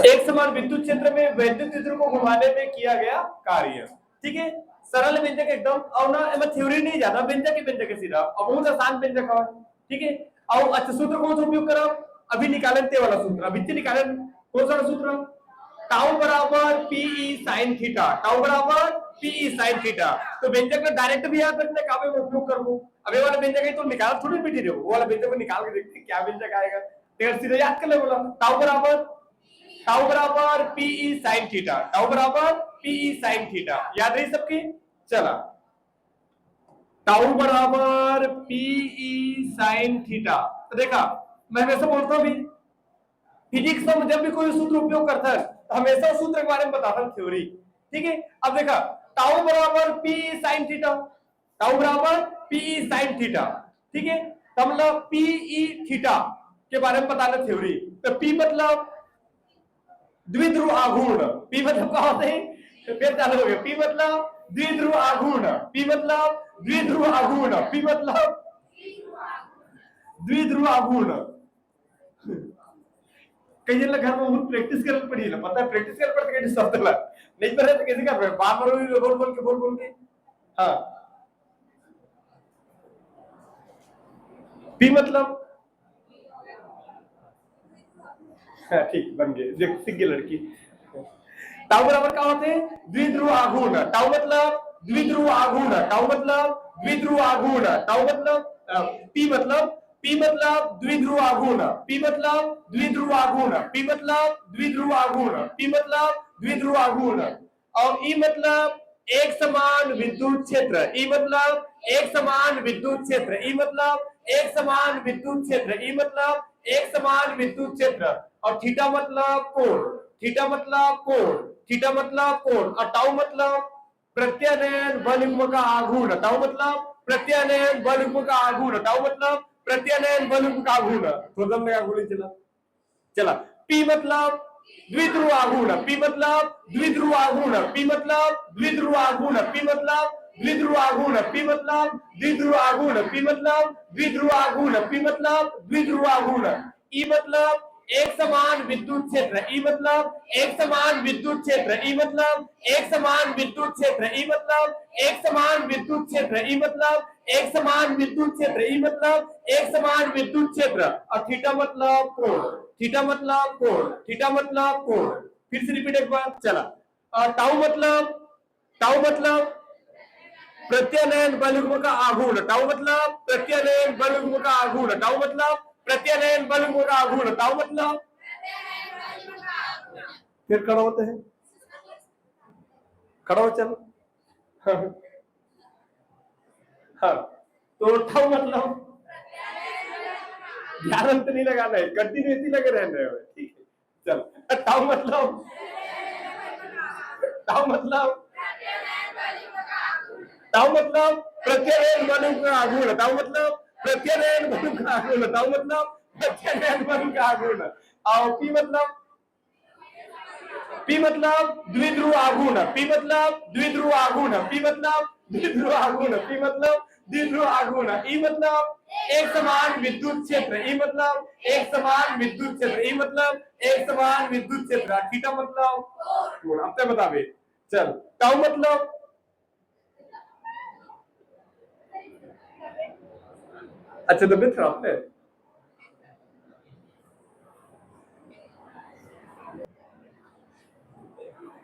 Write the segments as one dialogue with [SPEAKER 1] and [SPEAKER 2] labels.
[SPEAKER 1] एक समान विद्युत क्षेत्र में वैद्युत विद्युत को घुमाने में किया गया कार्य। ठीक है, सरल व्यंजक एकदम। और ना एम थ्योरी नहीं ज्यादा, व्यंजक ही व्यंजक है सीधा, और बहुत आसान व्यंजक है। ठीक है, और अच्छा सूत्र कौन सा उपयोग करा, अभी निकालन ते वाला सूत्र, अभी निकालन कौन सा सूत्र, टाउ बराबर पीई साइन थीटा, टाउ बराबर पीई साइन थीटा। तो व्यंजक में डायरेक्ट भी याद रखने का मैं उपयोग कर लूं। अब ये वाला व्यंजक है तो निकाल थोड़ी बैठी रहो, वो वाला व्यंजक को निकाल के देखते हैं क्या व्यंजक आएगा, तेरे सीधे याद कर ले। बोला टाउ बराबर पीई साइन थीटा, टाउ बराबर पीई साइन थीटा, याद रही सबकी। चला, टाउ बराबर पीई साइन थीटा। तो देखा, मैं हमेशा बोलता हूं भी फिजिक्स में जब भी कोई सूत्र उपयोग करता है तो हमेशा उस सूत्र के बारे में बताता हूं, थ्योरी। ठीक है, अब देखा, टाउ बराबर पीई साइन थीटा, टाउ बराबर पीई साइन थीटा। ठीक है, तो मतलब पीई थीटा के बारे में बताना थ्योरी। तो पी मतलब द्विध्रुव आघूर्ण, पी मतलब क्या होते हैं, फिर चालू हो गया। पी मतलब द्विध्रुव आघूर्ण, पी मतलब द्विध्रुव आघूर्ण, पी मतलब द्विध्रुव आघूर्ण। कई जन घर में प्रैक्टिस करनी पड़ी है, पता है प्रैक्टिस करना पड़ता है, शब्द ला नहीं पता तो कैसे कर रहे, बार बार बोल के। हाँ, पी मतलब, हाँ ठीक बन गए, देख सीख गई लड़की। टाउ बराबर क्या होते हैं, द्विध्रुव आघूर्ण। टाउ मतलब द्विध्रुव आघूर्ण, टाउ मतलब द्विध्रुव आघूर्ण, टाउ मतलब पी मतलब द्विध्रुव आघूर्ण, पी मतलब द्विध्रुव आघूर्ण, पी मतलब द्विध्रुव आघूर्ण, पी मतलब द्विध्रुव आघूर्ण। और ई मतलब एक समान विद्युत क्षेत्र, ई मतलब एक समान विद्युत क्षेत्र, ई मतलब एक समान विद्युत क्षेत्र, ई मतलब एक समान विद्युत क्षेत्र। और थीटा मतलब कोण, थीटा मतलब कोण, थीटा मतलब कोण। और टाउ मतलब प्रत्यानयन बल युग्म का आघूर्ण, टाउ मतलब प्रत्यानयन बल युग्म का आघूर्ण, टाउ मतलब प्रत्यानयन बल युग्म का आघूर्ण। तो दम में आघूर्ण चला चला। पी मतलब द्विध्रुव आघूर्ण, पी मतलब द्विध्रुव आघूर्ण, पी मतलब द्विध्रुव आघूर्ण, पी मतलब द्विध्रुव आघूर्ण, पी मतलब द्विध्रुव आघूर्ण, पी मतलब द्विध्रुव आघूर्ण, पी मतलब द्विध्रुव आघूर्ण। ई मतलब एक समान विद्युत क्षेत्र, ई मतलब एक समान विद्युत क्षेत्र, ई मतलब एक समान विद्युत क्षेत्र, ई मतलब एक समान विद्युत क्षेत्र, ई मतलब एक समान विद्युत क्षेत्र, ई मतलब एक समान विद्युत क्षेत्र। और थीटा मतलब कोण, थीटा मतलब कोण, थीटा मतलब कोण। फिर से रिपीट एक बार, चला। टाउ मतलब प्रत्यानयन बल युग्म का आघूर्ण, टाउ मतलब प्रत्यानयन बल युग्म का आघूर्ण, टाउ मतलब प्रत्यानयन बल युग्म का आघूर्ण, टाउ मतलब फिर खड़ा होते हैं, खड़ा हो चल। हाँ, तो टाउ मतलब ध्यान अंत नहीं लगाना है, कंटिन्यूटी लगे रहने हैं, ठीक है। चल, टाउ मतलब टाउ मतलब टाउ मतलब प्रत्यानयन बल युग्म का आघूर्ण, टाउ मतलब प्रत्यानयन बल युग्म का आघूर्ण, टाउ मतलब प्रत्यानयन बल युग्म का आघूर्ण। और पी मतलब द्विध्रुव आघूर्ण, पी मतलब द्विध्रुव आघूर्ण, पी मतलब द्विध्रुव आघूर्ण, पी मतलब द्विध्रुव आघूर्ण। ई मतलब एक समान विद्युत क्षेत्र, ई मतलब एक समान विद्युत क्षेत्र, ई मतलब एक समान विद्युत क्षेत्र। थीटा मतलब कोण, अब तक बतावे। चल, टाउ मतलब अच्छा तबियत खराब है।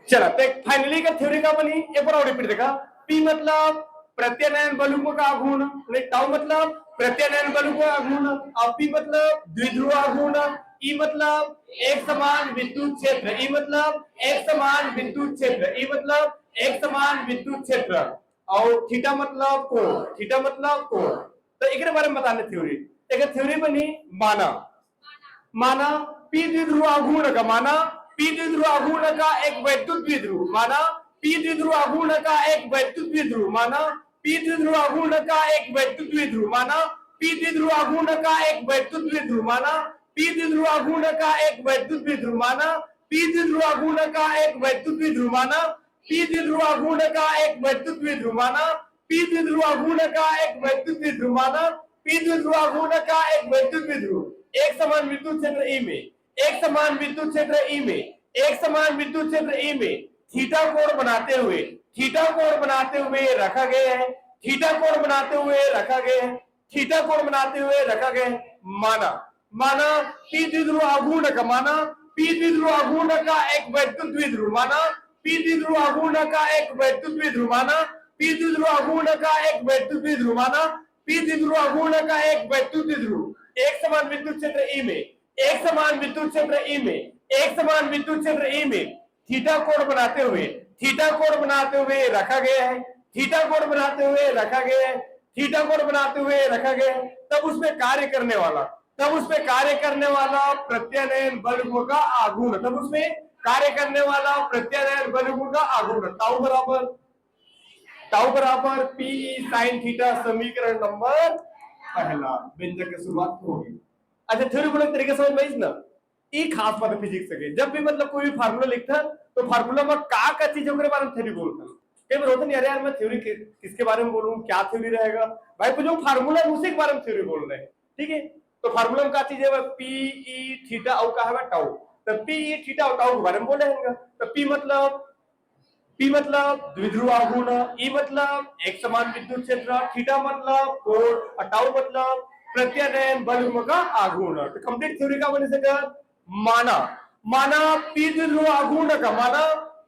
[SPEAKER 1] चला, तो फाइनली का थ्योरी का बनी, एक बार और रिपीट देखा। पी मतलब प्रत्यानयन बल युग्म का आघूर्ण, टाउ मतलब प्रत्यानयन बल युग्म का आघूर्ण, और पी मतलब द्विध्रुव आघूर्ण। ई मतलब एक समान विद्युत क्षेत्र, ई मतलब एक समान विद्युत क्षेत्र, ई मतलब एक समान विद्युत क्षेत्र। और थीटा मतलब कोण, थीटा मतलब कोण। तो एक बारे में बताने थ्योरी, एक थ्योरी बनी। माना माना पी द्विध्रुव आघूर्ण का, माना पी द्विध्रुव आघूर्ण का एक वैद्युत द्विध्रुव, माना पी द्विध्रुव आघूर्ण का एक वैद्युत द्विध्रुव, माना पी द्विध्रुव आघूर्ण का एक वैद्युत द्विध्रुव, माना पी द्विध्रुव आघूर्ण का एक वैद्युत द्विध्रुव, माना पी द्विध्रुव आघूर्ण का एक वैद्युत द्विध्रुव, माना पी द्विध्रुव आघूर्ण का एक वैद्युत द्विध्रुव, माना पी द्विध्रुव आघूर्ण का एक वैद्युत द्विध्रुव, माना पी द्विध्रुव आघूर्ण का एक वैद्युत द्विध्रुव, माना पी द्विध्रुव आघूर्ण का एक वैद्युत द्विध्रुव एक समान विद्युत क्षेत्र ई में, एक समान विद्युत क्षेत्र ई में, एक समान विद्युत क्षेत्र ई में थीटा कोण बनाते हुए रखा गया है, थीटा कोण बनाते हुए रखा गया है, थीटा कोण बनाते हुए रखा गया है। माना पी द्विध्रुव आघूर्ण का, माना पी द्विध्रुव आघूर्ण का एक वैद्युत द्विध्रुव, माना पी द्विध्रुव आघूर्ण का एक वैद्युत द्विध्रुव, माना पी द्विध्रुव आघूर्ण का एक वैद्युत द्विध्रुव, माना पी द्विध्रुव आघूर्ण का एक वैद्युत द्विध्रुव एक समान विद्युत क्षेत्र ई में, एक समान विद्युत क्षेत्र ई में, एक समान विद्युत क्षेत्र ई में थीटा कोण बनाते हुए रखा गया है, थीटा कोण बनाते हुए रखा गया है, थीटा कोण बनाते हुए रखा गया है। तब उसमें कार्य करने वाला प्रत्यानयन बलयुग्म का आघूर्ण, तब उसमें कार्य करने वाला प्रत्यानयन बलयुग्म का आघूर्ण टाउ बराबर पी साइन थीटा समीकरण नंबर पहला व्यंजक की शुरुआत होगी। अच्छा थ्योरी बोले तरीके समझ में ना, ये खास बात है फिजिक्स के। जब भी मतलब कोई भी फार्मूला लिखता है तो फार्मूला में का चीजों के बारे में थ्योरी बोलता है। कई बार होता नहीं यार मैं थ्योरी किसके बारे में बोलूं, क्या थ्योरी रहेगा भाई, तो जो फार्मूला है उसी के बारे में थ्योरी बोल रहे हैं, ठीक है। तो फार्मूला में क्या चीज है, पी ई थीटा और का है टाउ, तो पी ई थीटा और टाउ के बारे में बोलेंगे। तो पी मतलब द्विध्रुव आघूर्ण, ई मतलब एक समान विद्युत क्षेत्र, थीटा मतलब कोण और टाउ मतलब प्रत्यानयन बलयुग्म का आघूर्ण। तो कंप्लीट थ्योरी का बने से माना पी द्विध्रुव आघूर्ण का, माना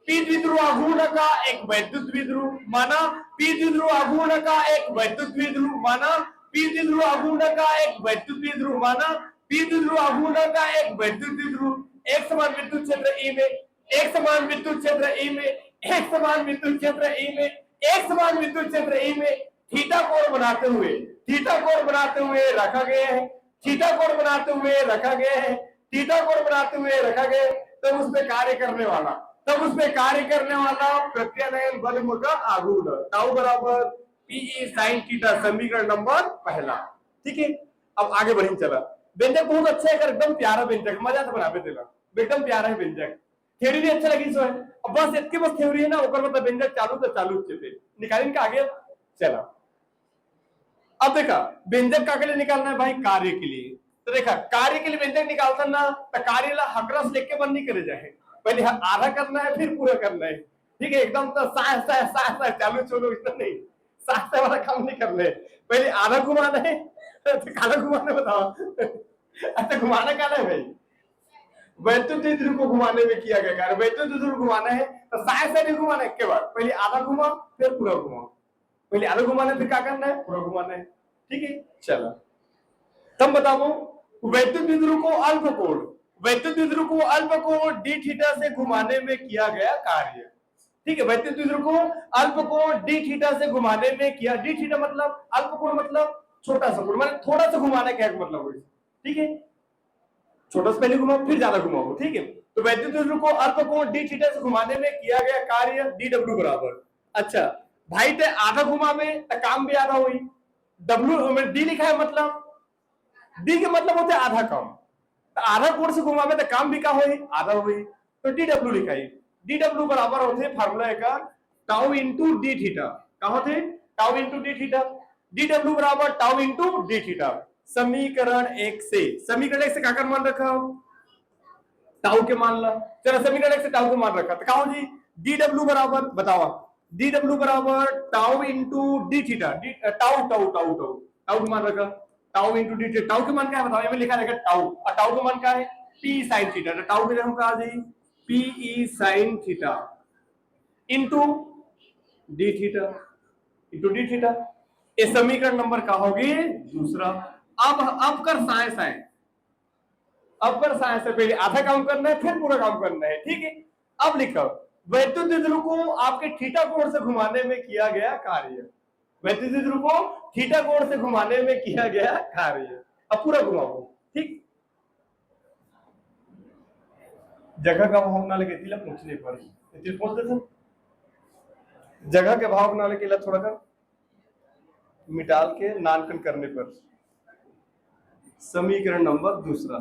[SPEAKER 1] पी द्विध्रुव आघूर्ण का एक वैद्युत द्विध्रुव, माना पी द्विध्रुव आघूर्ण का एक वैद्युत द्विध्रुव, माना पी द्विध्रुव आघूर्ण का एक वैद्युत द्विध्रुव, माना पी द्विध्रुव आघूर्ण का एक वैद्युत द्विध्रुव एक समान विद्युत क्षेत्र ई में, एक समान विद्युत क्षेत्र ई में, एक समान विद्युत क्षेत्र ई में, एक समान विद्युत क्षेत्र ई में थीटा कोण बनाते हुए रखा गया है, थीटा कोण बनाते हुए रखा गया है, थीटा कोण बनाते हुए रखा गया। तब उसमें कार्य करने वाला प्रत्यानयन बलयुग्म का आघूर्ण टाउ बराबर पीई साइन थीटा समीकरण नंबर पहला, ठीक है। अब आगे बढ़ी चला। व्यंजक बहुत अच्छा है, एकदम प्यारा व्यंजक, मजा तो बनावे देला, एकदम प्यारा है व्यंजक, थ्योरी भी अच्छा लगी सो है। अब बस इतके बस थ्योरी है ना, ओकर मतलब व्यंजक चालू अच्छे से निकालें का आगे चला। अब देखा व्यंजक का के लिए निकालना है भाई, कार्य के लिए। तो देखा कार्य के लिए व्यंजक निकालता ना, तो कार्य ला हकरस लेके के बंद नहीं करे जाए, पहले आधा करना है फिर पूरा करना है, ठीक है। एकदम तो सा चालू छोड़ो इतना नहीं, साथ वाला काम नहीं करना है, पहले आधा घुमाना है तो काला घुमाना बताओ अच्छा घुमाना काला है भाई, वैद्युत द्विध्रुव को घुमाने में किया गया कार्य, वैद्युत द्विध्रुव घुमाना है तो साय से नहीं घुमाना एक के बाद, पहले आधा घुमा फिर पूरा घुमाओ, पहले आधा घुमाना फिर क्या करना है पूरा घुमाना है, ठीक है। चलो तब बताओ वैद्युत द्विध्रुव को अल्प कोण डी थीटा से घुमाने में किया गया कार्य, ठीक है। वैद्युत द्विध्रुव को अल्प कोण डी थीटा से घुमाने में किया, डी थीटा मतलब अल्प कोण मतलब छोटा सा कोण, मतलब थोड़ा सा घुमाना क्या मतलब, ठीक है। छोटा से पहले घुमाओ फिर ज्यादा घुमाओ, ठीक है। तो वैद्युत द्विध्रुव को अल्प कोण डी थीटा से घुमाने में किया गया कार्य डी डब्ल्यू बराबर, अच्छा भाई ते आधा घुमावे तो काम भी आधा हुई, डब्ल्यू में डी लिखा है मतलब डी के मतलब होते आधा काम, तो आधा कोण से घुमावे तो काम भी का हुई आधा हुई, तो डी डब्ल्यू लिखा है। डी डब्ल्यू बराबर होते फार्मूला का टाउ इंटू डी थीटा, क्या होते tau into D theta, D W बराबर टाउ इंटू डी थीटा। समीकरण 1 से क्या कर मान रखा टाउ के मान ला, चलो समीकरण 1 से टाउ के मान रखा तो कहो जी डी डब्ल्यू बराबर बताओ, डी डब्ल्यू बराबर tau into D theta, tau tau tau tau tau मान रखा, tau into D theta, tau के मान क्या है बताओ, ये में लिखा रहेगा टाउ, और टाउ का मान क्या है पी साइन थीटा, तो टाउ के हम कहा G P E sign theta into D theta, into D theta. ये समीकरण नंबर का होगी दूसरा। अब कर साइंस है, अब कर साइंस है, पहले आधा काम करना है फिर पूरा काम करना है, ठीक है। अब लिखो वैद्युत द्विध्रुव को आपके थीटा कोण से घुमाने में किया गया कार्य, वैद्युत द्विध्रुव को थीटा कोण से घुमाने में किया गया कार्य, अब पूरा घुमाओ, ठीक। जगह का भाव ना लगे तिला पूछने पर इतने पूछ देते, जगह के भाव ना लगे थोड़ा कर मिटाल के नानकन करने पर। समीकरण नंबर दूसरा,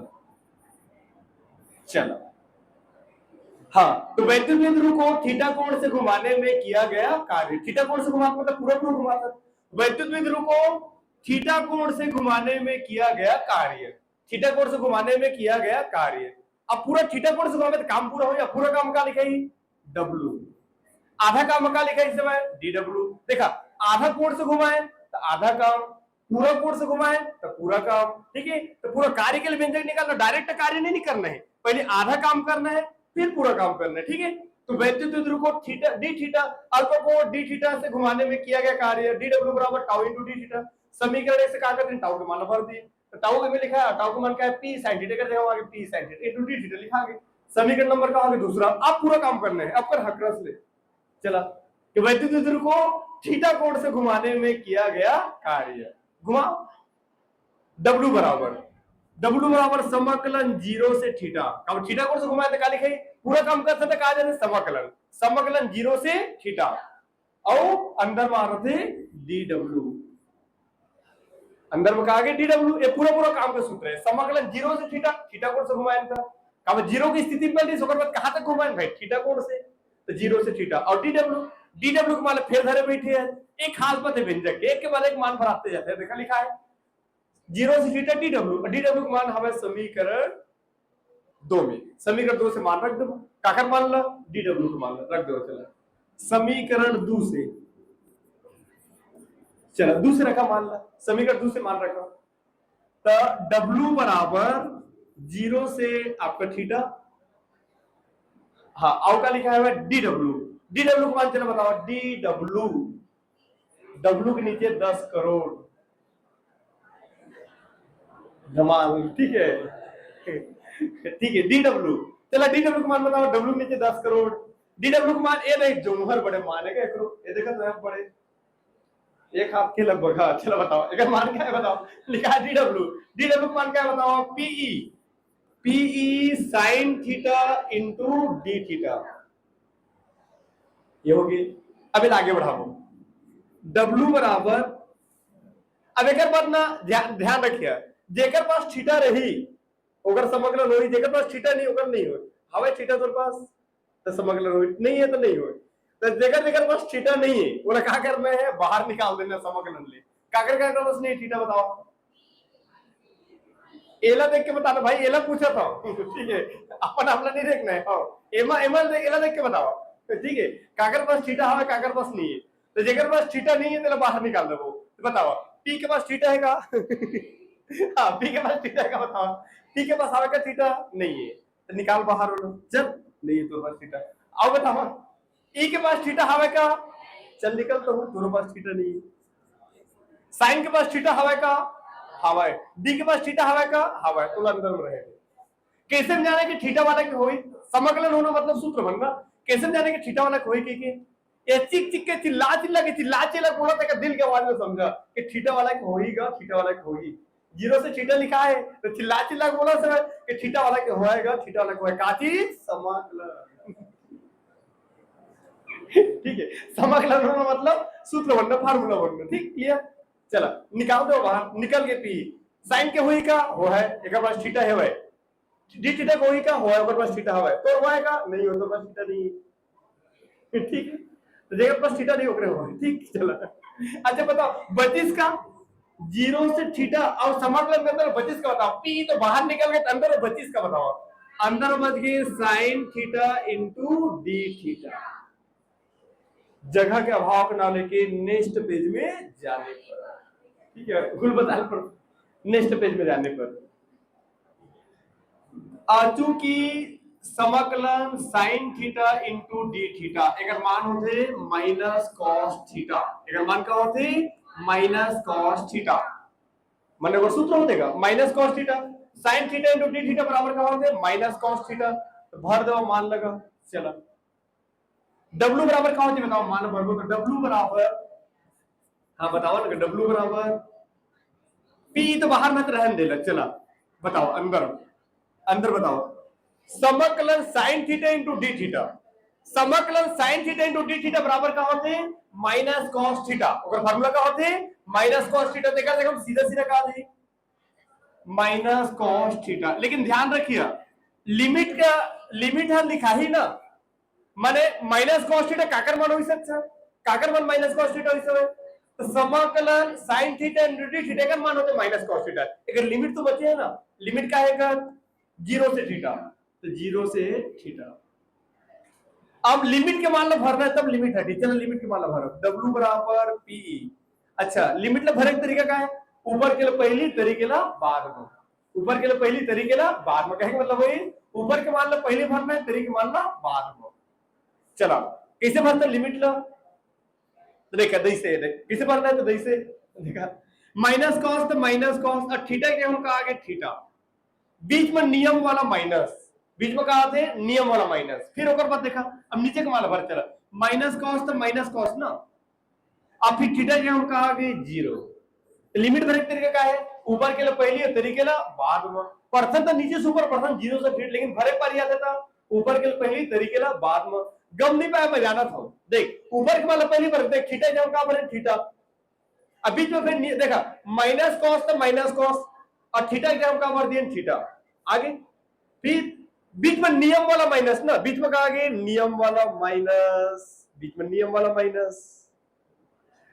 [SPEAKER 1] चलो हाँ, तो वैद्युत द्विध्रुव को थीटा कोण से घुमाने में किया गया कार्य, थीटा कोण से घुमाता मतलब पूरा पूरा घुमाता, वैद्युत द्विध्रुव को थीटा कोण से घुमाने में किया गया कार्य, थीटा कोण से घुमाने में किया गया कार्य। अब पूरा थीटा कोण से घुमाने काम पूरा हो गया, पूरा काम का लिखा ही डब्लू, आधा काम का लिखा इस समय डी डब्लू। देखा आधा कोण से घुमाए तो आधा काम, पूरा कोण से घुमाए तो पूरा काम, ठीक है। तो पूरा कार्य के लिए व्यंजक निकालना, डायरेक्ट कार्य नहीं करना है, पहले आधा काम करना है फिर पूरा काम करना है, ठीक है। तो वैद्युत द्विध्रुव को थीटा डी थीटा अल्फा को डी थीटा से घुमाने में किया गया कार्य डी डब्ल्यू बराबर टाउ इनटू डी थीटा। समीकरण से क्या करते हैं, टाउ के मान भर दिए, तो टाउ में लिखा है, टाउ का मान क्या है पी sin थीटा, कर देगा आगे P sin theta into D theta लिखा आगे। समीकरण नंबर का आगे दूसरा, अब पूरा काम करना है, अब कर हक रस ले चला कि वैद्युत द्विध्रुव को थीटा कोण से घुमाने में किया गया कार्य, घुमा W बराबर समाकलन 0 से थीटा, अब थीटा कोण से घुमाए तो क्या लिखे, पूरा काम करते थे कहा जाते समाकलन, समाकलन 0 से थीटा और अंदर में आ रहे थे डी डब्ल्यू, अंदर में कहा गया डी डब्ल्यू, ये पूरा पूरा काम का सूत्र है। समाकलन 0 से थीटा, थीटा कोण से घुमाए था, अब 0 की स्थिति पर ओकर बाद कहां तक घुमाए भाई, थीटा कोण से, तो 0 से थीटा और डी डब्ल्यू के मान फिर धरे बैठे हैं, एक खास बात है व्यंजक एक के बाद एक मान भराते जाते हैं, देखा लिखा है 0 से थीटा डी डब्ल्यू का मान हमें समीकरण 2 में, समीकरण 2 से मान रख दो, काकर मान ला डी डब्ल्यू का मान रख दो, चला समीकरण 2 से, चला दूसरे रखा मान ला, समीकरण 2 से मान रखा, तो W बराबर 0 से आपका थीटा, हाँ आउ का लिखा है डी डब्ल्यू का मान चला बताओ, डी डब्ल्यू के नीचे 10 करोड़ धमाल, ठीक है ठीक है, डी डब्ल्यू, चला डी डब्ल्यू का मान बताओ, डब्ल्यू नीचे 10 करोड़, डी डब्ल्यू का मान ये नहीं जोहर बड़े मानेगा करो, ये देखा तो बड़े एक हाथ के लगभग, हाँ चलो बताओ एक मान क्या है बताओ, लिखा है डी डब्ल्यू का मान क्या है बताओ, PE sine theta into D theta, ये होगी। अब आगे बढ़ाओ, डब्ल्यू बराबर, अब एक बात ना ध्यान रखिए, जेकर पास थीटा रही ओकर समग्र होई, जेकर पास थीटा नहीं ओकर नहीं होई, हवे थीटा तोर पास तो समग्र होई, नहीं है तो नहीं होई, तो जेकर पास थीटा नहीं है बोला क्या करना है, बाहर निकाल देना समग्र ले, काकर का बस नहीं थीटा बताओ, एला देख के बताना भाई, एला पूछा था ठीक है, अपन अपना नहीं देखना है, एमा एला देख के बताओ, ठीक है, काकर पास थीटा है काकर पास नहीं है, तो जेकर पास थीटा नहीं है तो बाहर निकाल दो, तो बताओ पी के पास थीटा है का हाँ पी के पास थीटा है का बताओ, पी के पास आवे का थीटा नहीं है तो निकाल बाहर बोलो, चल नहीं है तो पास थीटा, आओ बताओ ई के पास थीटा हवे का, चल निकल तो हूं, दोनों पास थीटा नहीं है, साइन के पास थीटा हवे का, हवा है, डी के पास थीटा हवा का, हवा है, तो अंदर में रहेगा। कैसे में जाने कि थीटा वाला के होई, समकलन होना मतलब सूत्र बनना, कैसे में जाने कि थीटा वाला के होई के ये चिक चिक के चिल्ला बोला था दिल के आवाज में समझा कि थीटा वाला के होईगा, थीटा वाला के होई, 0 से थीटा लिखा है तो चिल्ला बोला सर कि थीटा वाला के होएगा, थीटा वाला के होएगा, का चीज समकलन ठीक है, समकलन होना मतलब सूत्र बनना, फार्मूला बनना, ठीक क्लियर, चला निकाल दो बाहर, निकल के पी साइन के हुई का हो है, एक पास थीटा है डी थीटा को हुई का हो है, ओकर पास थीटा है तो हुआ है का नहीं हो, तो पास थीटा नहीं है, ठीक है, तो जेकर पास थीटा नहीं ओकरे हो, ठीक चला। अच्छा बताओ 32 का 0 से थीटा और समकलन के अंदर 32 का बताओ, पी तो बाहर निकल गए, अंदर 32 का बताओ, अंदर बच गए sign theta into D theta, जगह के अभाव के नाम लेके नेक्स्ट पेज में जाने पर, ठीक है, कुल बताने पर नेक्स्ट पेज में जाने पर, चूंकि समकलन sine theta into D theta एक मान होते माइनस कॉस थीटा, एक मान का होते माइनस कॉस थीटा, माने वो सूत्र होतेगा minus cos theta, sine theta into D theta बराबर का होते माइनस कॉस थीटा, तो भर दो मान लगा, चला W बराबर क्या होती बताओ, मान भर दो, तो W बराबर, हाँ बताओ ना, W बराबर P तो बाहर मत रहने देला, चला बताओ अंदर बताओ, समकलन sine theta into D theta, समकलन sine theta into D theta बराबर का होते माइनस कॉस थीटा, अगर फार्मूला का होते माइनस कॉस थीटा, देखा देखो सीधा कहा दी माइनस कॉस थीटा, लेकिन ध्यान रखिए लिमिट है लिखा ही ना, माने माइनस कॉस थीटा काकर मान होई सकता, काकर मान माइनस कॉस थीटा होई सकता, तो समाकलन साइन थीटा डी थीटा का मान होता है माइनस कॉस थीटा। अगर लिमिट तो बची है ना, लिमिट का है 0 से थीटा, तो 0 से थीटा। अब लिमिट के मान लो भरना है, तब लिमिट हटी। चलो लिमिट के मान लो भरो, W बराबर PE। अच्छा लिमिट ला भरे तरीका का है, ऊपर के लिए पहली तरीके ला बाद में, ऊपर के लिए पहली तरीके ला बाद में, कहेंगे मतलब वही ऊपर के मान लो पहले भरना है, तरीके मान लो बाद में। चलो कैसे भरते लिमिट ला, तो देखा दई से कैसे भरना है, तो दई से देखा माइनस कॉस, तो माइनस कॉस और थीटा के हम कहा आगे थीटा, बीच में नियम वाला माइनस, बीच में कहा थे नियम वाला माइनस, फिर ओकर बाद देखा अब नीचे का मान भर चला माइनस कॉस, तो माइनस कॉस ना, अब फिर थीटा के हम कहा आगे 0। लिमिट भरे तरीके का है, ऊपर के लिए पहली तरीके ला बाद में, परसेंट तो नीचे से ऊपर परसेंट 0 से फिर, लेकिन भरे पर याद था ऊपर के लिए पहली तरीके ला बाद में। गम नहीं पाया मैं जाना था, देख ऊपर के वाला पहली बार देख थीटा जब का भरे थीटा, अब बीच में फिर देखा माइनस कॉस, तो माइनस कॉस और थीटा जब का भर दिया थीटा आगे, फिर बीच में नियम वाला माइनस ना, बीच में कहा आगे नियम वाला माइनस, बीच में नियम वाला माइनस,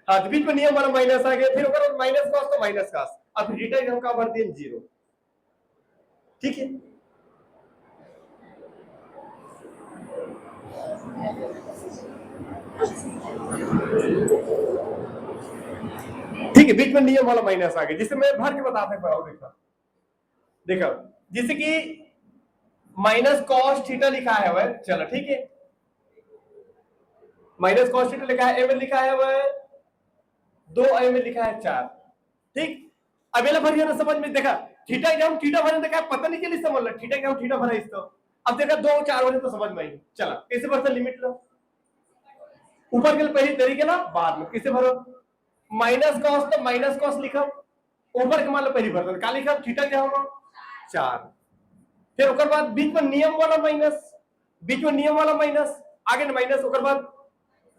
[SPEAKER 1] हाँ तो बीच में नियम वाला माइनस आ गया, फिर अगर माइनस कॉस तो माइनस कॉस, अब थीटा जब का भर दिया 0। ठीक है ठीक है, बीच में नियम वाला माइनस आ गया, जिसे मैं भर के बताते हैं। देखा देखा जैसे कि माइनस कॉस थीटा लिखा है वह, चलो ठीक है माइनस कॉस थीटा लिखा है, ए में लिखा है वह 2, ए में लिखा है 4। ठीक अब ये भरिए ना समझ में, देखा थीटा क्या थीटा भरे, देखा पता नहीं चली समझ लो थीटा क्या थीटा भरा इसको, अब देखा 2 4 भरे तो समझ में आई। चला कैसे भरता लिमिट लो, ऊपर के पहली तरीके ना बाद में, कैसे भरो माइनस कॉस, तो माइनस कॉस लिखा, ऊपर के मान लो पहली भरता का लिखा थीटा क्या होगा 4, फिर ओकर बाद बीच में नियम वाला माइनस, बीच में नियम वाला माइनस आगे ना माइनस, ओकर बाद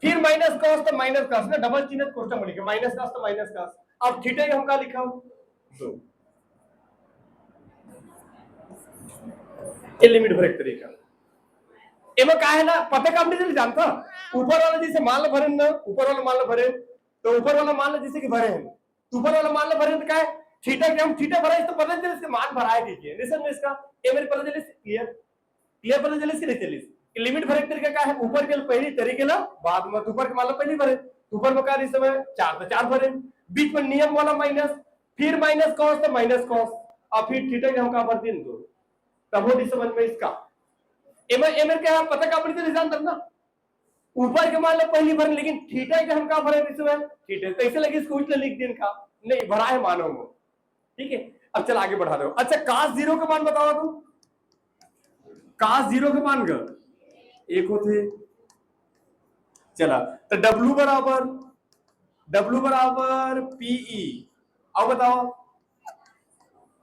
[SPEAKER 1] फिर माइनस कॉस, तो माइनस कॉस ना डबल चिन्ह कोष्ठक में लिखे माइनस कॉस, तो माइनस कॉस। अब थीटा हम का लिखा 2, ये लिमिट ब्रेक तरीका एमा का है ना, पता का नहीं जानता, ऊपर वाला जैसे मान लो भरे ना, ऊपर वाला मान लो भरे, तो ऊपर वाला मान लो जैसे कि भरे हैं, ऊपर वाला मान लो भरे तो क्या है थीटा के हम थीटा भरा, तो पता चले इसका मान भराए दीजिए निशन में, इसका ये मेरे पता चले क्लियर क्लियर पता चले इसके चलिए लिमिट भरे तरीका का है, ऊपर के पहली तरीके ना बाद में, ऊपर के मान लो पहली भरे, ऊपर में का इस समय 4 तो 4 भरे, बीच में नियम वाला माइनस, फिर माइनस कॉस, तो माइनस कॉस और फिर थीटा के हम का भर दिन 2, तब हो समझ में इसका एमर क्या पता का अपनी निशान करना, ऊपर के मान लो पहली भर, लेकिन थीटा के हम का भरे इसमें थीटा, तो ऐसे लगे इसको उल्टा लिख दिन का नहीं भरा है मानो वो। ठीक है अब चल आगे बढ़ा दो। अच्छा cos 0 का मान बताओ तुम, cos 0 के मान का एक होते, चला तो W बराबर PE, अब बताओ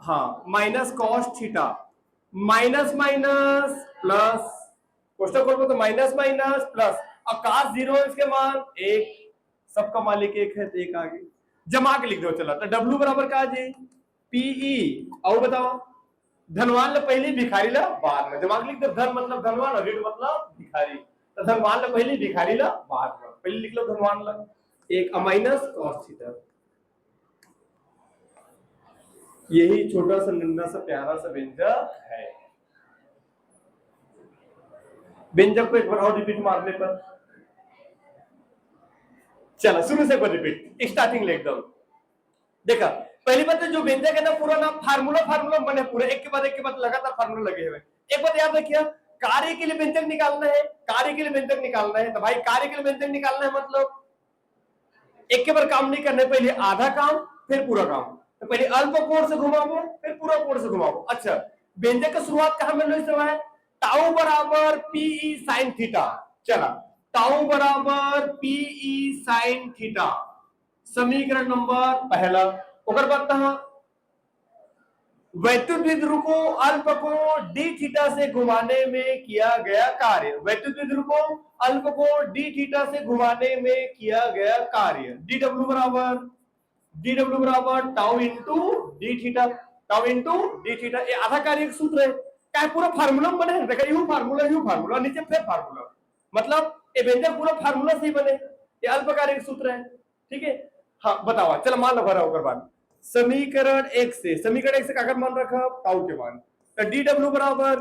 [SPEAKER 1] हाँ minus cos theta, minus minus plus, question खोलो तो माइनस माइनस प्लस, अब cos 0 इसके मान 1, सबका मालिक 1 है तो 1 आगे जमा के लिख दो। चला तो W बराबर का जी PE, और बताओ धनवान ला पहली भिखारी ला बाद में, जमा के लिख दो, धन मतलब धनवान और ऋण मतलब भिखारी, तो धनवान ला पहली भिखारी ला बाद में, पहले लिख लो धनवान ला 1 माइनस कॉस थीटा। यही छोटा सा नन्हा सा प्यारा सा व्यंजक है। व्यंजक को एक बार और रिपीट मारने पर, चला शुरू से पर रिपीट स्टार्टिंग ले एकदम। देखा पहली बात जो व्यंजक है ना पूरा ना फार्मूला बने पूरे, एक के बाद लगातार फार्मूला लगे हुए। एक बात याद रखिए, कार्य के लिए व्यंजक निकालना है, कार्य के लिए व्यंजक निकालना है, तो भाई कार्य के लिए व्यंजक निकालना है मतलब एक के बार काम नहीं करना है, पहले आधा काम फिर पूरा काम, तो पहले अल्प कोण से घुमाओ फिर पूरा कोण से घुमाओ। अच्छा व्यंजक का शुरुआत कहां मिल रही है, टाउ बराबर PE sin थीटा, चला टाउ बराबर PE sin थीटा समीकरण नंबर पहला, ओकर बाद वैद्युत द्विध्रुव को अल्प कोण d थीटा से घुमाने में किया गया कार्य, वैद्युत द्विध्रुव को अल्प कोण d थीटा से घुमाने में किया गया कार्य, dw बराबर tau into D theta, tau into D theta, ये आधा कार्य का सूत्र है, क्या पूरा फार्मूला बने हैं, देखा यू फार्मूला नीचे फिर फार्मूला, मतलब ये व्यंजक पूरा फार्मूला से ही बने, ये अल्प कार्य का सूत्र है। ठीक है हाँ बताओ, चलो मान लो भरा होकर बाद समीकरण एक से काकर मान रखा टाउ के मान, तो डी डब्ल्यू बराबर,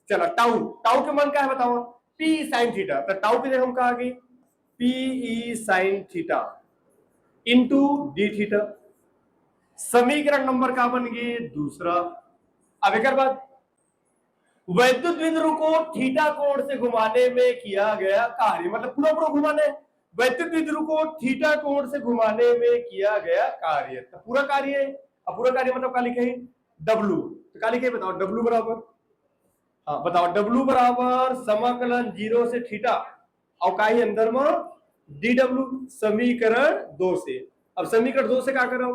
[SPEAKER 1] चलो टाउ टाउ के मान क्या है बताओ, पी साइन थीटा, तो टाउ के जगह हम कहा आगे P E sign theta into D theta. समीकरण नंबर का बन गए दूसरा। अब एक बाद वैद्युत द्विध्रुव को थीटा कोण से घुमाने में किया गया कार्य, मतलब पूरा पूरा घुमाने, वैद्युत द्विध्रुव को थीटा कोण से घुमाने में किया गया कार्य, तो पूरा कार्य है। अब पूरा कार्य मतलब क्या लिखे डब्लू, तो क्या लिखे बताओ, डब्लू बराबर, हाँ बताओ, डब्लू बराबर समाकलन 0 से थीटा और का ही अंदर में डी डब्लू, समीकरण 2 से। अब समीकरण 2 से क्या करो,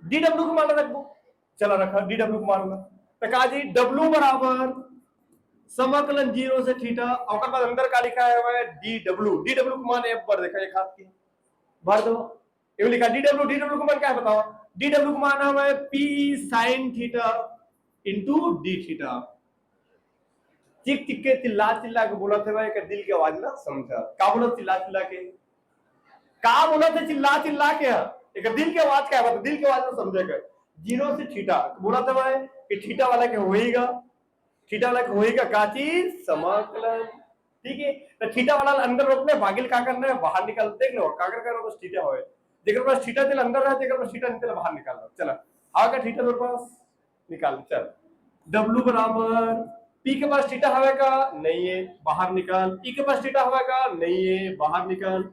[SPEAKER 1] डी डब्लू को मानना रखो, चला रखा डी डब्लू को मानना, तो कहा जी डब्लू बराबर समाकलन 0 से थीटा और बाद अंदर का लिखा है डी डब्लू, डी डब्लू को मान एक बार देखा, एक हाथ की भर दो, ये लिखा डी डब्लू, डी डब्लू को मान क्या है बताओ, डी डब्लू को मान है P sign theta into D theta. चिक चिक के चिल्ला चिल्ला के बोला थे भाई, दिल की आवाज ना समझा, का बोला चिल्ला चिल्ला के, का बोला थे चिल्ला चिल्ला के, एक दिल की आवाज क्या है, दिल की आवाज में समझेगा। 0 से थीटा बोला था भाई कि थीटा वाला के होएगा, थीटा वाला के होएगा का चीज समाकलन, ठीक है। तो थीटा वाला अंदर रोकने भागिल का करना है, बाहर निकाल, देख लो का कर रहा बस थीटा होए, जेकर पास थीटा दिल अंदर रहा, जेकर पास थीटा निकल बाहर निकाल लो, चला आगे थीटा तेरे पास निकाल, चल डब्लू बराबर पी के पास थीटा हवेगा नहीं है, बाहर निकाल, ई के पास थीटा हवेगा नहीं है, बाहर निकाल,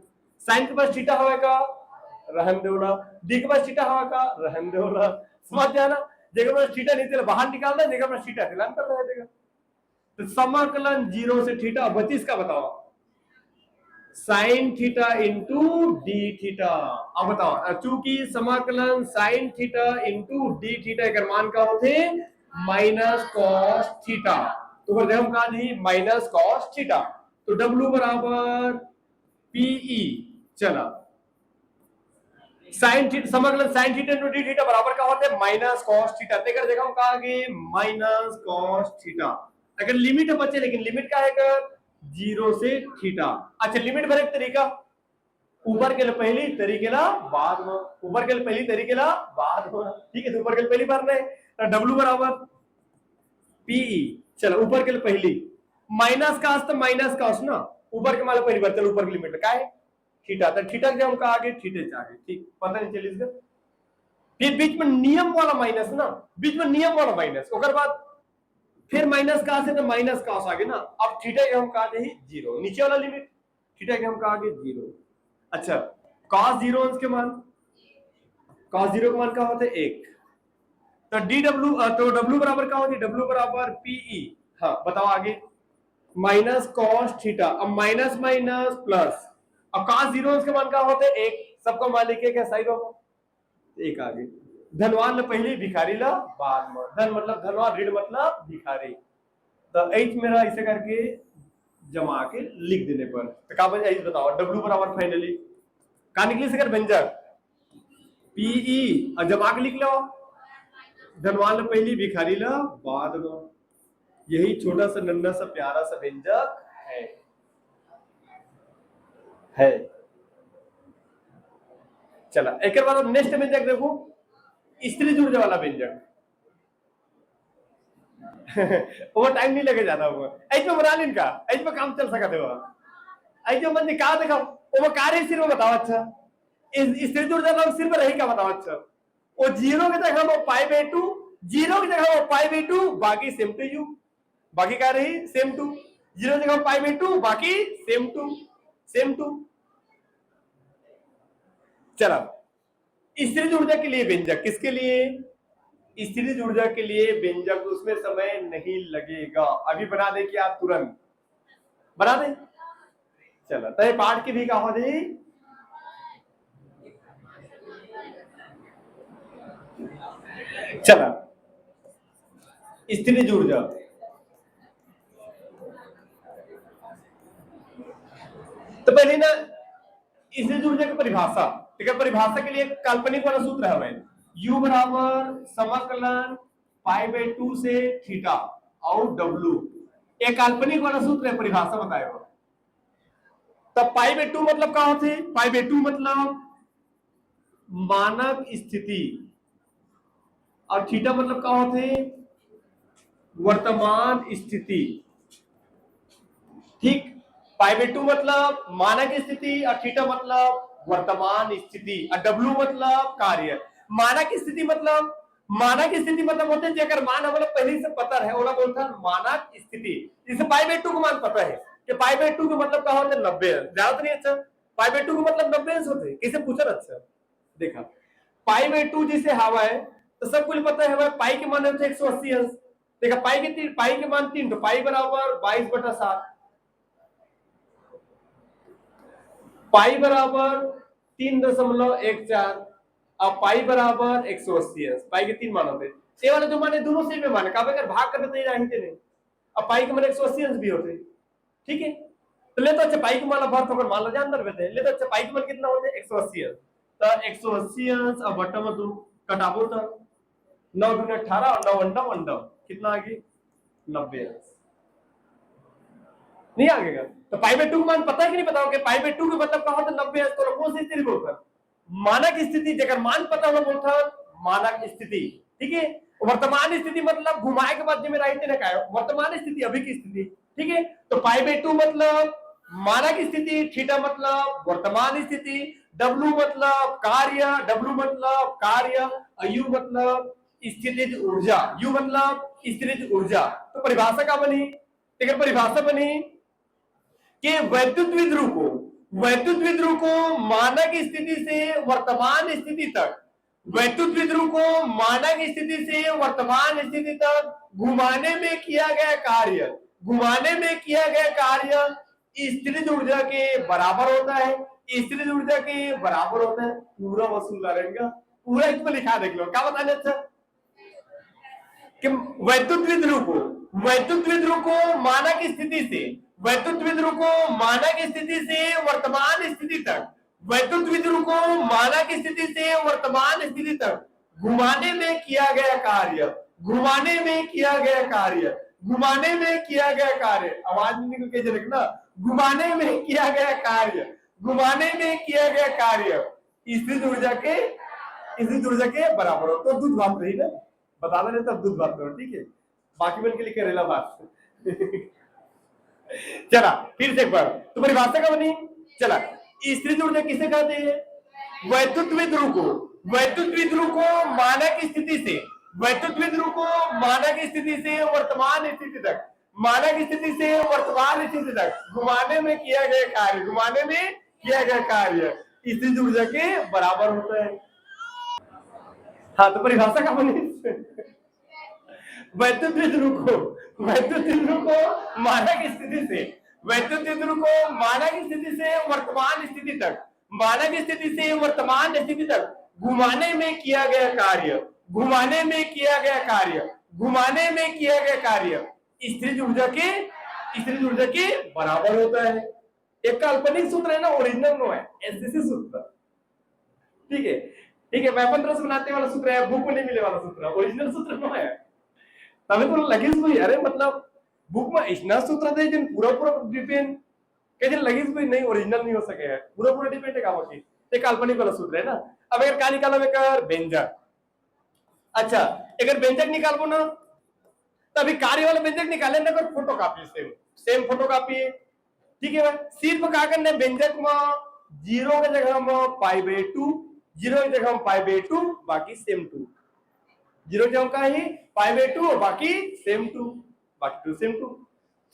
[SPEAKER 1] साइन के पास थीटा हवेगा रहन देना, डी के पास थीटा हवेगा रहन देना, समझ जाना, जेकर पास थीटा नहीं तेरे बाहर निकाल दे, जेकर पास थीटा तेरे अंदर रह देगा। तो समाकलन 0 से थीटा, बची इसका बताओ sign theta into D theta. अब बताओ चूंकि समाकलन sign theta into D theta का मान का होते माइनस कॉस थीटा, तो फिर हम कहा नहीं माइनस कॉस थीटा, तो डब्ल्यू बराबर पीई, चला साइन थीटा, समाकलन sign theta into D theta बराबर का होता है माइनस कॉस थीटा, तेकर जगह हम कहा गए माइनस कॉस थीटा। अगर लिमिट बचे, लेकिन लिमिट का है 0 से थीटा। अच्छा लिमिट भरे तरीका, ऊपर के लिए पहली तरीके ला बाद में, ऊपर के लिए पहली तरीके ला बाद में, ठीक है, तो ऊपर के लिए पहली बार नहीं, तो डब्ल्यू बराबर पीई, चलो ऊपर के लिए पहली माइनस का तो माइनस का ना, ऊपर के माले पहली बार, चलो ऊपर की लिमिट का है थीटा, तो थीटा के हम आगे थीटे से आगे, ठीक पता नहीं चली इसका, फिर बीच में नियम वाला माइनस ना, बीच में नियम वाला माइनस, उसके बाद फिर माइनस का से तो माइनस का आगे ना, अब थीटा के हम कहा दे 0, नीचे वाला लिमिट थीटा के हम कहा आगे 0। अच्छा cos 0 के मान, cos 0 का मान क्या होता है 1, तो डी डब्ल्यू, तो डब्ल्यू बराबर क्या होती है, डब्ल्यू बराबर पीई, हाँ बताओ आगे माइनस कॉस थीटा, अब माइनस माइनस प्लस, अब cos 0 के मान क्या होते हैं 1, सबको मान लिखे क्या साइड होगा, एक आगे, धनवान पहले भिखारी ला बाद में, धन मतलब धनवान, ऋण मतलब भिखारी, तो एच मेरा ऐसे करके जमा के लिख देने पर तो का बन जाए बताओ, डब्ल्यू बराबर फाइनली का निकली से व्यंजक पीई, और जमा के लिख लो धनवान पहली भिखारी ला बाद में, यही छोटा सा नन्ना सा प्यारा सा व्यंजक है। चला एक बार नेक्स्ट व्यंजक देखो, स्त्री जुड़ वाला व्यंजक वो टाइम नहीं लगे ज्यादा, वो ऐसे बना लेन का, ऐसे काम चल सका थे, वो ऐसे मन ने कहा देखा वो कार्य सिर्फ बताओ, अच्छा स्त्री जुड़ जाना सिर्फ रही का बताओ, अच्छा वो 0 की जगह वो पाई बाई 2, 0 की जगह वो पाई बाई 2, बाकी सेम टू यू, बाकी क्या रही सेम टू, 0 जगह पाई बाई 2, बाकी सेम टू सेम टू। चला स्त्री ऊर्जा के लिए व्यंजक, किसके लिए, स्त्री ऊर्जा के लिए व्यंजक, उसमें समय नहीं लगेगा, अभी बना दे कि आप तुरंत बना दे, चलो तय पाठ की भी कहा दे, चला स्त्री ऊर्जा, तो पहले ना स्त्री ऊर्जा की परिभाषा, ठीक है, परिभाषा के लिए काल्पनिक वाला सूत्र है भाई, U बराबर समाकलन पाई बाई 2 से थीटा और W, एक काल्पनिक वाला सूत्र है, परिभाषा बताएगा, तब पाई बाई 2 मतलब क्या होते, पाई बाई 2 मतलब मानक स्थिति और थीटा मतलब क्या होते, वर्तमान स्थिति। ठीक, पाई बाई 2 मतलब मानक स्थिति और थीटा मतलब वर्तमान स्थिति और डब्ल्यू मतलब कार्य। मानक स्थिति मतलब होते हैं अगर मान हम लोग पहले से पता है ओला बोलता है मानक स्थिति। जैसे पाई बाई 2 का मान पता है कि पाई बाई 2 का मतलब क्या होता है 90 अंश, ज्यादा तो नहीं। अच्छा, पाई बाई 2 का मतलब 90 अंश होते हैं, किसे पूछा? अच्छा देखा, पाई बाई 2 जैसे हवा है तो सब कुछ पता है पाई के मान होते 180 अंश। देखा पाई के मान 3 तो पाई बराबर 22/7, पाई बराबर 3.14 और पाई बराबर 180 अंश। पाई के 3 मान होते हैं, ये वाले जो माने दोनों सेम में माने कब अगर भाग करते तो ये रहेंगे नहीं। अब पाई के मान 180 अंश भी होते हैं। ठीक है, तो ले तो अच्छा पाई के मान बहुत होकर मान लो अंदर बैठे ले तो अच्छा पाई के मान कितना होते हैं 180 अंश। तो 180 अंश और बट्टा में तुम कटाबो तो 9 दूनी 18 और 9 अंडा अंडा कितना आ गई 90 अंश। नहीं आगेगा। तो पाई बाई 2 का मान पता है कि नहीं पता? पाई बाई 2 का मतलब क्या होता है 90 अंश। तो कौन सी स्थिति बोलता मानक स्थिति, जगह मान पता हो बोलता मानक स्थिति। ठीक है, वर्तमान स्थिति मतलब घुमाए के बाद जो मेरा राइट ने कहा वर्तमान स्थिति अभी की स्थिति। ठीक है, तो पाई बाई 2 मतलब मानक स्थिति, थीटा मतलब वर्तमान स्थिति, डब्ल्यू मतलब कार्य और यू मतलब स्थितिज ऊर्जा। यू मतलब स्थितिज ऊर्जा। तो परिभाषा का बनी, अगर परिभाषा बनी कि वैद्युत विद्युत को मानक स्थिति से वर्तमान स्थिति तक, वैद्युत विद्युत को मानक स्थिति से वर्तमान स्थिति तक घुमाने में किया गया कार्य स्थितिज ऊर्जा के बराबर होता है। स्थितिज ऊर्जा के बराबर होता है। पूरा वसूल रहेगा, पूरा इसमें लिखा देख लो क्या बताने। अच्छा कि वैद्युत विद्युत को मानक स्थिति से वर्तमान स्थिति तक, वैद्युत विद्युत को मानक स्थिति से वर्तमान स्थिति तक घुमाने में किया गया कार्य आवाज नहीं निकल के रखना, घुमाने में किया गया कार्य स्थितिज ऊर्जा के बराबर हो। तो दूध बात रही ना, बता देने तब दूध बात करो। ठीक है, बाकी बन के लिए करेला बात। चला फिर से एक बार तो परिभाषा का बनी। चला, स्थितिज ऊर्जा किसे कहते हैं? वैद्युत विद्युत को मानक स्थिति से वर्तमान स्थिति तक घुमाने में किया गया कार्य स्थितिज ऊर्जा के बराबर होता है। हाँ, तो परिभाषा का बनी वैद्युत विद्युत को मानक स्थिति से वर्तमान स्थिति तक घुमाने में किया गया कार्य स्थितिज ऊर्जा के बराबर होता है। एक काल्पनिक सूत्र है ना, ओरिजिनल नो है एससीसी सूत्र। ठीक है, वेपन तरह से बनाते वाला सूत्र है, बुक में नहीं मिले वाला सूत्र, ओरिजिनल सूत्र नो है। तभी तो लगी कोई अरे मतलब बुक में इतना सूत्र दे जिन पूरा डिपेंड के दिन लगी कोई नहीं, ओरिजिनल नहीं हो सके है, पूरा डिपेंड है काम की। ये काल्पनिक वाला सूत्र है ना। अब अगर का निकालो बेकर व्यंजक, अच्छा अगर व्यंजक निकालबो ना तो अभी कार्य वाला व्यंजक निकाले ना कर फोटोकॉपी सेम फोटोकॉपी। ठीक है भाई, सिर्फ का करने व्यंजक में 0 के जगह में पाई बाई 2, 0 की जगह में पाई बाई 2 बाकी सेम 2, 0 जगह का ही पाई बाई 2 बाकी सेम 2।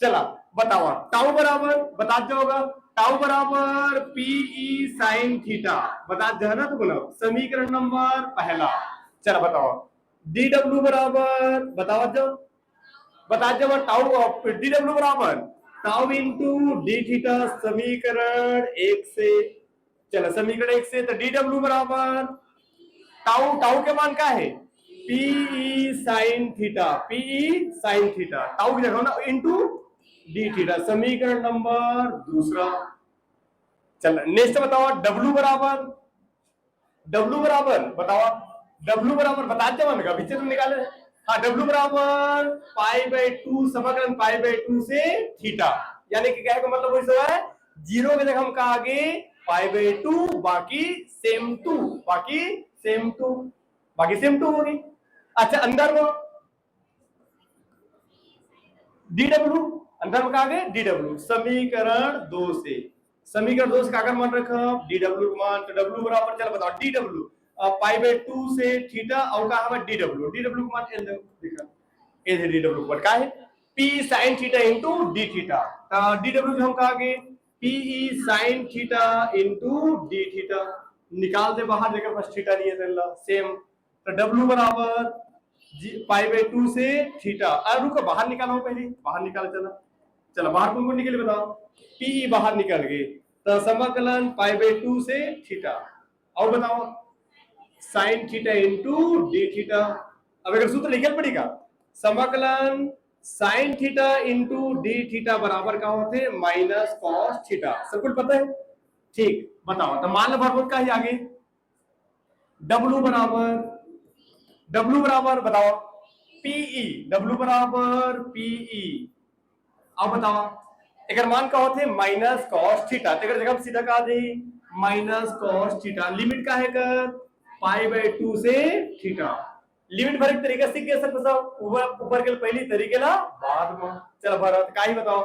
[SPEAKER 1] चला बताओ टाउ बराबर बता जाओगा, टाउ बराबर पीई साइन थीटा बता जाना। तो बोलो समीकरण नंबर पहला। चला बताओ डी डब्ल्यू बराबर बता जाओ टाउ डी डब्ल्यू बराबर टाउ इंटू डी थीटा समीकरण 1 से। चलो समीकरण 1 से तो डी डब्ल्यू बराबर टाउ के मान का है पीई साइन थीटा टाउ की जगह ना इंटू डी थीटा, समीकरण नंबर दूसरा। चलो नेक्स्ट बताओ डब्ल्यू बराबर बता जवान का विचलन निकाले। हाँ डब्ल्यू बराबर पाई बाई 2 समाकलन पाई बाई 2 से थीटा, यानी कि क्या है मतलब वही है 0 के जगह हम का आगे π/2 बाकी सेम टू, बाकी सेम टू, बाकी सेम टू होगी। अच्छा अंदर में dw, अंदर में कहा गए dw, समीकरण 2 से, समीकरण 2 से काकर मान रखा dw मान, तो w बराबर चल बताओ dw π/2 से थीटा और कहा हमें dw मान एल देखा ए dw पर का है p sin theta into d theta, dw हम कहा गए p sin theta into d theta, निकाल दे बाहर, लेकर बस थीटा नहीं है सेम, तो w बराबर π/2 से थीटा, और रुको बाहर निकालो पहले, बाहर निकाल चला बाहर कौन कौन निकले बताओ, p बाहर निकल गए, तो समाकलन π/2 से थीटा, और बताओ sign theta into D theta. अब अगर सूत्र लिखल पड़ेगा, समाकलन sign theta into D theta बराबर का होते माइनस कॉस थीटा, सब कुछ पता है ठीक। बताओ तो मान लो बराबर का ही आगे W बराबर बताओ PE, W बराबर PE, अब बताओ अगर मान का होते माइनस कॉस थीटा, तो अगर जगह सीधा कहा दे माइनस कॉस थीटा, लिमिट का है कर π/2 से थीटा, लिमिट भरे तरीका सीख गए सर, बताओ ऊपर के पहली तरीके ला बाद में, चलो भरत का ही बताओ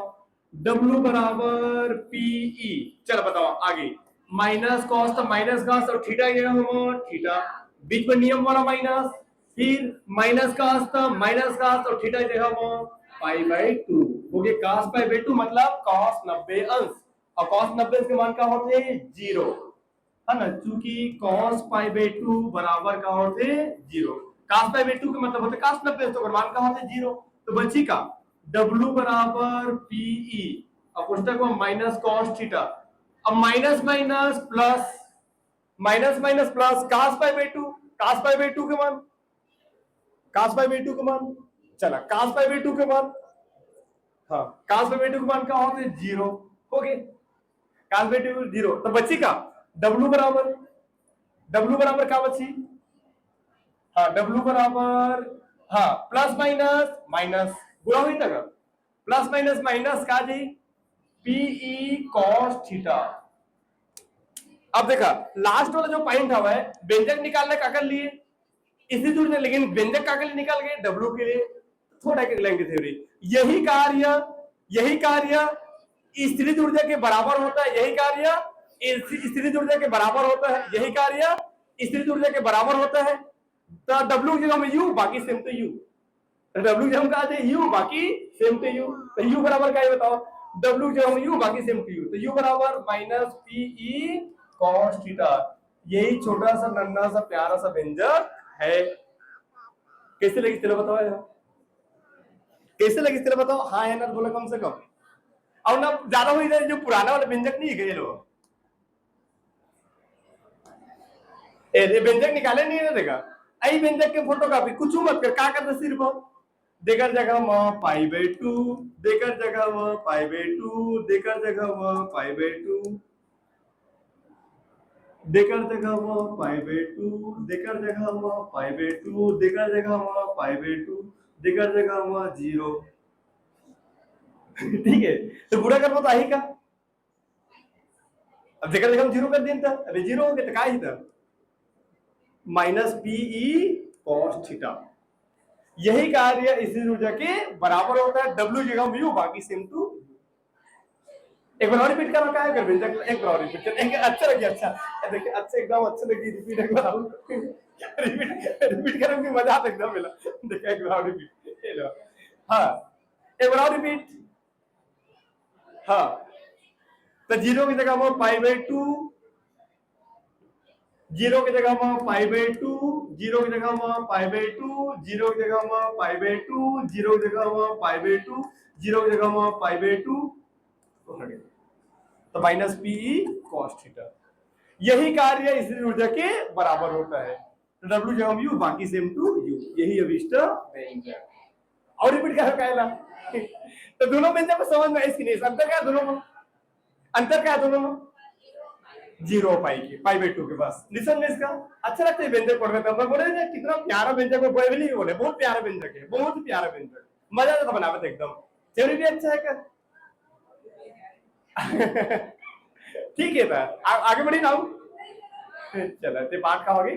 [SPEAKER 1] W बराबर PE, चलो बताओ आगे माइनस कॉस, तो माइनस कॉस और थीटा थीटा बीच में नियम वाला माइनस, फिर माइनस कॉस तो माइनस कॉस और थीटा जगह π/2 हो गया, cos π/2 मतलब cos 90 अंश, और cos 90 के मान का होते हैं 0 है ना, चूंकि cos π/2 बराबर का होते 0, cos π/2 के मतलब होते cos 90 तो मान का होते 0, तो बची का W बराबर PE और पुस्तक में माइनस cos थीटा, अब minus minus plus, minus minus plus cos π/2, cos π/2 के मान, cos π/2 के मान, चला cos π/2 के मान, हाँ cos π/2 के मान का होते 0 हो गए, cos π/2 0, तो बची का W बराबर क्या बची, हाँ W बराबर, हाँ प्लस माइनस माइनस बुरा हुई तक प्लस माइनस माइनस का जी PE cos थीटा। अब देखा लास्ट वाला जो पॉइंट हवा है व्यंजक निकालने का कर लिए इसी दूर से, लेकिन व्यंजक का कर लिए निकाल गए W के लिए थोड़ा लेंगे थ्योरी, यही कार्य स्थिर ऊर्जा के बराबर होता है, यही कार्य स्थिर ऊर्जा के बराबर होता है, यही कार्य स्थिर ऊर्जा के बराबर होता है, तो W की जगह में U बाकी सेम टू U, W जब कहा थे U बाकी सेम टू U, तो U बराबर क्या है बताओ, W जब हम U बाकी सेम टू U, तो U बराबर माइनस PE cos थीटा, यही छोटा सा नन्हा सा प्यारा सा व्यंजक है। कैसे लगी तेरा बताओ यार, कैसे लगी तेरा बताओ, हाँ है ना बोला कम से कम, और ना ज्यादा हो जाए, जो पुराना वाला व्यंजक नहीं है लोग व्यंजक निकाले नहीं है, देखा आई व्यंजक के फोटो कॉपी कुछ मत कर, क्या करते सिर्फ देकर जगह π/2, देकर जगह π/2, देकर जगह π/2, देकर जगह π/2, देकर जगह π/2, देकर जगह π/2, देकर जगह 0 ठीक है, तो पूरा करना तो आई का, अब देकर जगह 0 कर देता, अरे 0 हो गया तो क्या ही था माइनस PE cos थीटा, यही कार्य स्थिर ऊर्जा के बराबर होता है, W जगह mu बाकी सेम टू। एक बार और रिपीट करना क्या है कर व्यंजक, एक बार और रिपीट कर, अच्छा लगे, अच्छा देखिए अच्छा एकदम अच्छा लगी, रिपीट एक बार रिपीट करेंगे मजा आता एकदम मिला, देखिए एक बार और रिपीट, हाँ एक बार और रिपीट, हाँ तो 0 की जगह में π/2, 0 की जगह में π/2, 0 की जगह में π/2, 0 की जगह में π/2, 0 की जगह में π/2, 0 की जगह में π/2, तो माइनस PE cos थीटा, यही कार्य स्थिर ऊर्जा के बराबर होता है, तो W जगह U बाकी सेम टू U, यही अभिष्ट व्यंजक। और रिपीट कर कहला तो दोनों व्यंजक को समझ में इसकी नहीं, अंतर क्या दोनों में, अंतर क्या दोनों में 0 π/2 के पास, निसंग इसका अच्छा लगता है व्यंजक पढ़ने में, बोले कितना प्यारा व्यंजक है, बोले नहीं बोले बहुत प्यारा व्यंजक है, बहुत प्यारा व्यंजक, मजा आता बनावत एकदम, थ्योरी भी अच्छा है क्या ठीक है था आगे बढ़ी नाउ चलो ते पाठ का हो गई